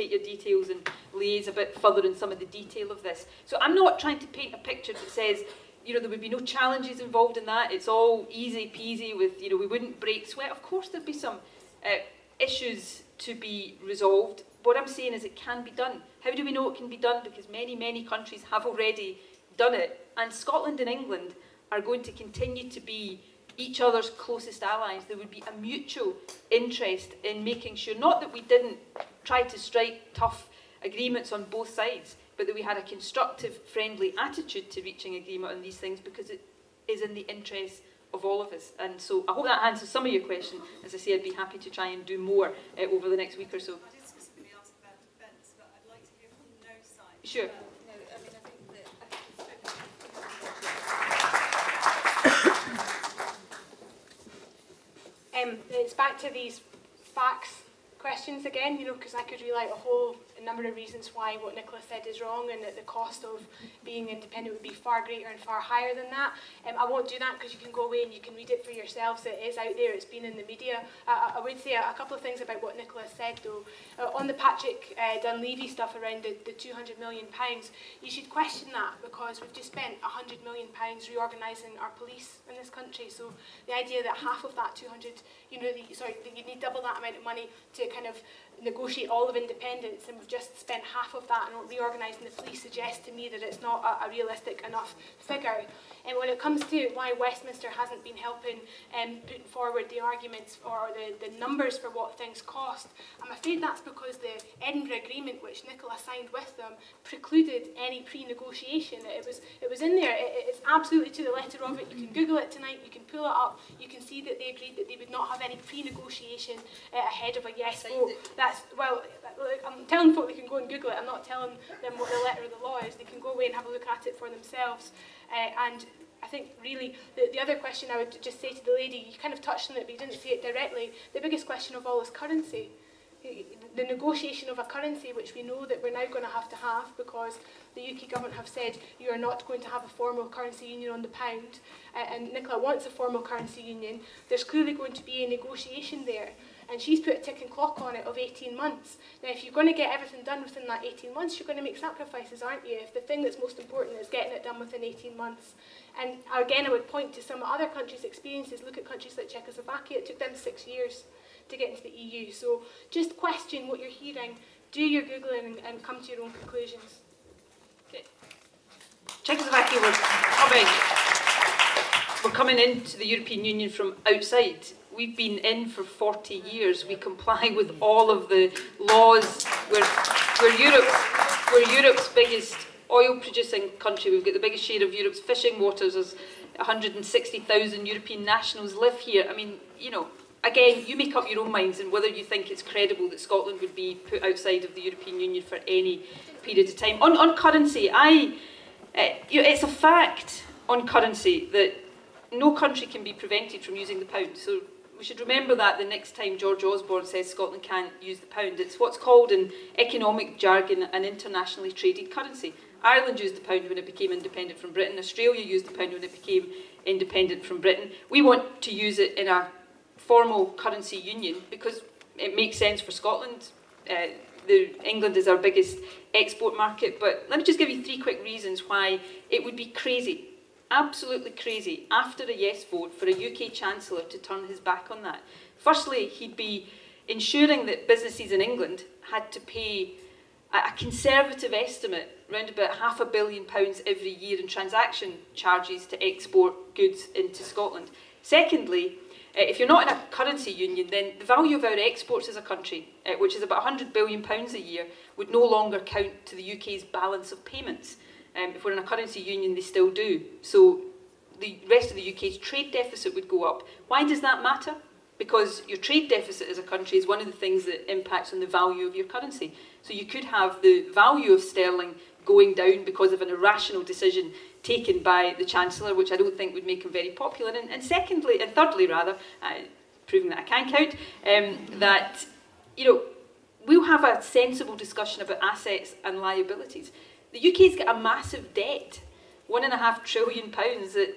take your details and liaise a bit further in some of the detail of this. So I'm not trying to paint a picture that says, you know, there would be no challenges involved in that. It's all easy peasy with, you know, we wouldn't break sweat. Of course there'd be some issues to be resolved. What I'm saying is it can be done. How do we know it can be done? Because many, many countries have already done it. And Scotland and England are going to continue to be each other's closest allies. There would be a mutual interest in making sure, not that we didn't try to strike tough agreements on both sides, but that we had a constructive, friendly attitude to reaching agreement on these things, because it is in the interest of all of us. And so I hope that answers some of your question. As I say, I'd be happy to try and do more over the next week or so. I did specifically ask about defence, but I'd like to hear from no side. Sure. No, I mean, I think that it's back to these facts questions again, you know, because I could reel out a number of reasons why what Nicola said is wrong, and that the cost of being independent would be far greater and far higher than that. I won't do that because you can go away and you can read it for yourselves. It is out there, it's been in the media. I would say a couple of things about what Nicola said though. On the Patrick Dunleavy stuff around the £200 million, you should question that, because we've just spent £100 million reorganising our police in this country. So the idea that half of that 200, you know, that you need double that amount of money to kind of negotiate all of independence, and we've just spent half of that on reorganising the police, suggests to me that it's not a realistic enough figure. And when it comes to why Westminster hasn't been helping putting forward the arguments or the numbers for what things cost, I'm afraid that's because the Edinburgh Agreement, which Nicola signed with them, precluded any pre-negotiation. It was in there. It's absolutely to the letter of it. You can Google it tonight. You can pull it up. You can see that they agreed that they would not have any pre-negotiation ahead of a yes vote. Well, I'm telling folk they can go and Google it. I'm not telling them what the letter of the law is. They can go away and have a look at it for themselves. And I think really the other question I would just say to the lady, you kind of touched on it, but you didn't say it directly. The biggest question of all is currency. The negotiation of a currency, which we know that we're now going to have because the UK government have said you are not going to have a formal currency union on the pound, and Nicola wants a formal currency union. There's clearly going to be a negotiation there, and she's put a ticking clock on it of 18 months. Now, if you're going to get everything done within that 18 months, you're going to make sacrifices, aren't you? If the thing that's most important is getting it done within 18 months. And again, I would point to some other countries' experiences. Look at countries like Czechoslovakia. It took them 6 years to get into the EU. So just question what you're hearing, do your Googling and come to your own conclusions. Okay. Czechoslovakia we're coming into the European Union from outside. We've been in for 40 years. We comply with all of the laws. We're Europe's biggest oil-producing country. We've got the biggest share of Europe's fishing waters. There's 160,000 European nationals live here. I mean, you know, again, you make up your own minds and whether you think it's credible that Scotland would be put outside of the European Union for any period of time. On currency, it's a fact on currency that no country can be prevented from using the pound. So we should remember that the next time George Osborne says Scotland can't use the pound. It's what's called in economic jargon an internationally traded currency. Ireland used the pound when it became independent from Britain. Australia used the pound when it became independent from Britain. We want to use it in a formal currency union because it makes sense for Scotland. England is our biggest export market. But let me just give you 3 quick reasons why it would be crazy, absolutely crazy, after a yes vote for a UK Chancellor to turn his back on that. Firstly, he'd be ensuring that businesses in England had to pay a conservative estimate, around about £500 million every year in transaction charges to export goods into Scotland. Secondly, if you're not in a currency union, then the value of our exports as a country, which is about £100 billion a year, would no longer count to the UK's balance of payments. If we're in a currency union, they still do. So the rest of the UK's trade deficit would go up. Why does that matter? Because your trade deficit as a country is one of the things that impacts on the value of your currency. So you could have the value of sterling going down because of an irrational decision taken by the Chancellor, which I don't think would make him very popular. And thirdly, proving that I can count, that, you know, we'll have a sensible discussion about assets and liabilities. The UK's got a massive debt, £1.5 trillion that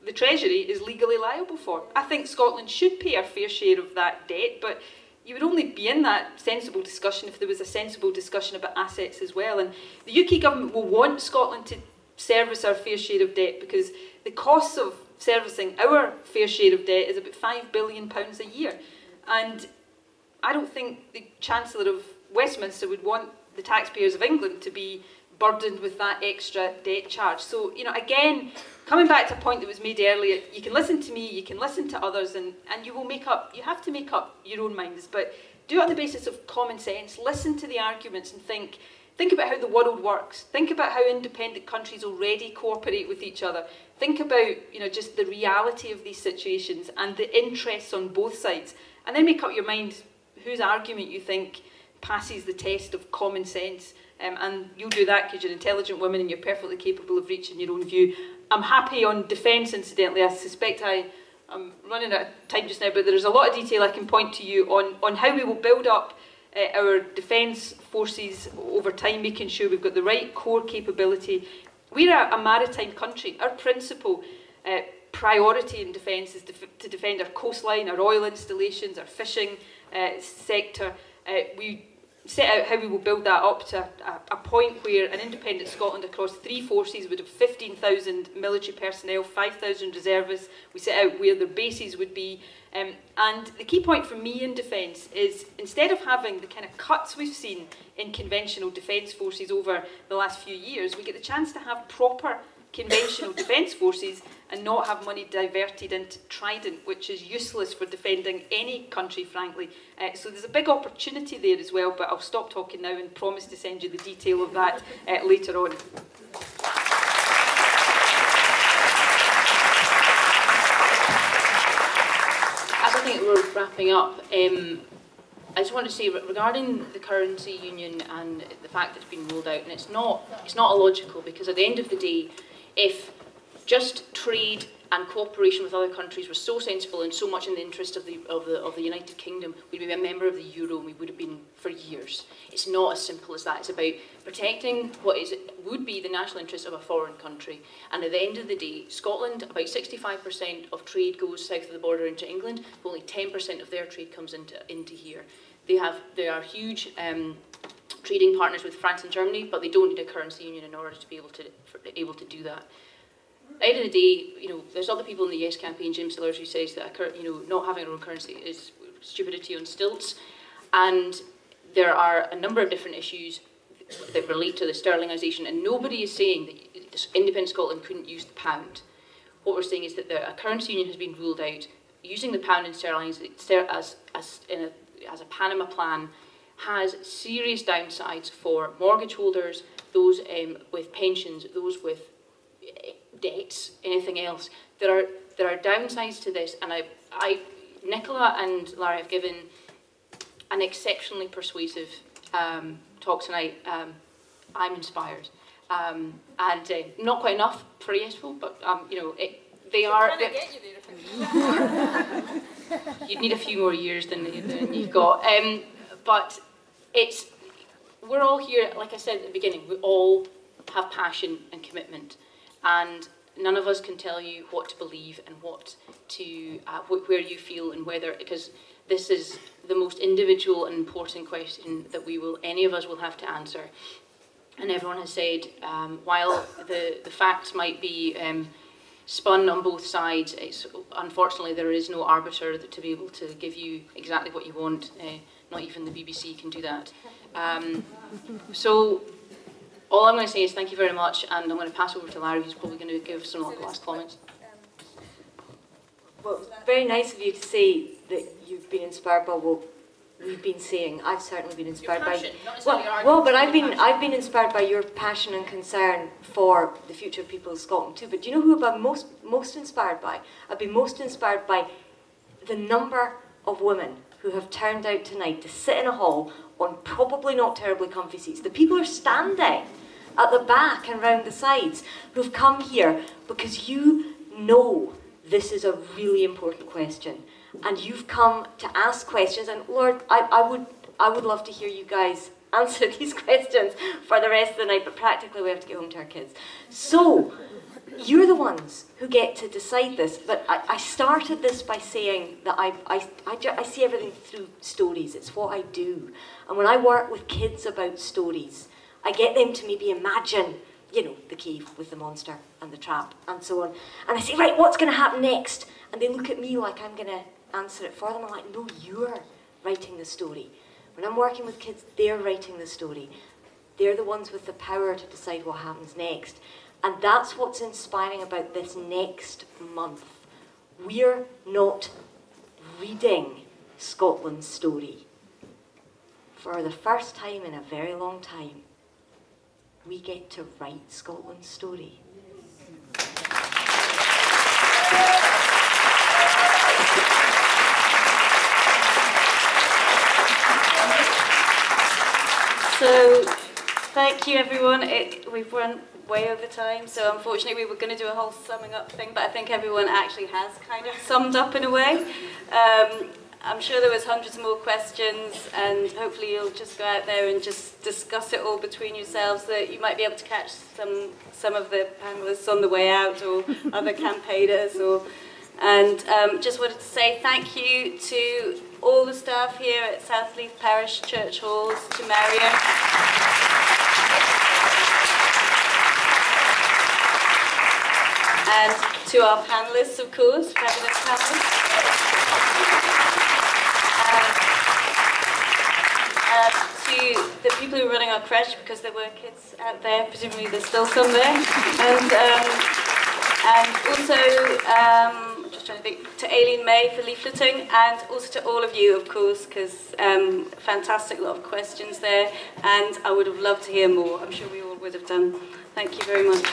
the Treasury is legally liable for. I think Scotland should pay our fair share of that debt, but you would only be in that sensible discussion if there was a sensible discussion about assets as well. And the UK government will want Scotland to service our fair share of debt, because the costs of servicing our fair share of debt is about £5 billion a year. And I don't think the Chancellor of Westminster would want the taxpayers of England to be burdened with that extra debt charge. So, you know, again, coming back to a point that was made earlier, you can listen to me, you can listen to others, and you will make up, you have to make up your own minds, but do it on the basis of common sense. Listen to the arguments and think about how the world works. Think about how independent countries already cooperate with each other. Think about, you know, just the reality of these situations and the interests on both sides, and then make up your mind whose argument you think passes the test of common sense. And you'll do that because you're intelligent women and you're perfectly capable of reaching your own view. I'm happy on defence, incidentally. I suspect I'm running out of time just now, but there's a lot of detail I can point to you on how we will build up our defence forces over time, making sure we've got the right core capability. We're a maritime country. Our principal priority in defence is to defend our coastline, our oil installations, our fishing sector. We set out how we will build that up to a point where an independent Scotland across 3 forces would have 15,000 military personnel, 5,000 reservists. We set out where their bases would be. And the key point for me in defence is, instead of having the kind of cuts we've seen in conventional defence forces over the last few years, we get the chance to have proper conventional defence forces and not have money diverted into Trident, which is useless for defending any country, frankly. So there's a big opportunity there as well, but I'll stop talking now and promise to send you the detail of that later on. As I think we're wrapping up, I just want to say, regarding the currency union and the fact that it's been rolled out, and it's not illogical, because at the end of the day, if just trade and cooperation with other countries were so sensible and so much in the interest of the United Kingdom, we'd be a member of the euro, and we would have been for years. It's not as simple as that. It's about protecting what would be the national interest of a foreign country. And at the end of the day, Scotland, about 65% of trade goes south of the border into England, but only 10% of their trade comes into here. They are huge trading partners with France and Germany, but they don't need a currency union in order to be able to do that. At the end of the day, you know, there's other people in the Yes campaign, Jim Sillars, who says that not having our own currency is stupidity on stilts, and there are a number of different issues that relate to the sterlingisation, and nobody is saying that independent Scotland couldn't use the pound. What we're saying is that a currency union has been ruled out. Using the pound and sterling as a Panama plan has serious downsides for mortgage holders, those with pensions, those with debts, anything else. There are downsides to this, and Nicola and Larry have given an exceptionally persuasive talk tonight. I'm inspired, and not quite enough for useful, but they are. You'd need a few more years than you've got, but we're all here. Like I said at the beginning, we all have passion and commitment, and none of us can tell you what to believe and where you feel and whether, because this is the most individual and important question that any of us will have to answer. And everyone has said, while the facts might be spun on both sides, unfortunately there is no arbiter to be able to give you exactly what you want. Not even the BBC can do that. So all I'm going to say is thank you very much, and I'm going to pass over to Larry, who's probably going to give some last comments. Well, very nice of you to say that you've been inspired by what we've been saying. I've certainly been inspired by. But I've been inspired by your passion and concern for the future of people of Scotland too. But do you know who I'm most inspired by? I've been most inspired by the number of women who have turned out tonight to sit in a hall on probably not terribly comfy seats. The people are standing at the back and round the sides who've come here because you know this is a really important question, and you've come to ask questions. And Lord, I would love to hear you guys answer these questions for the rest of the night, but practically we have to get home to our kids. So, you're the ones who get to decide this, but I started this by saying that I see everything through stories. It's what I do. And when I work with kids about stories, I get them to maybe imagine, you know, the cave with the monster and the trap and so on. And I say, right, what's going to happen next? And they look at me like I'm going to answer it for them. I'm like, no, you're writing the story. When I'm working with kids, they're writing the story. They're the ones with the power to decide what happens next. And that's what's inspiring about this next month. We're not reading Scotland's story. For the first time in a very long time, we get to write Scotland's story. So, thank you everyone. We've run way over time, so unfortunately we were going to do a whole summing up thing, but I think everyone actually has kind of summed up in a way. I'm sure there was hundreds more questions, and hopefully you'll just go out there and just discuss it all between yourselves, that you might be able to catch some of the panelists on the way out, or other campaigners, and just wanted to say thank you to all the staff here at Southleaf Parish Church Halls, to Marion. And to our panellists, of course, fabulous panellists. To the people who are running our creche, because there were kids out there, presumably there's still some there. And also, just trying to think, to Aileen May for leafleting, and also to all of you, of course, because fantastic lot of questions there, and I would have loved to hear more. I'm sure we all would have done. Thank you very much.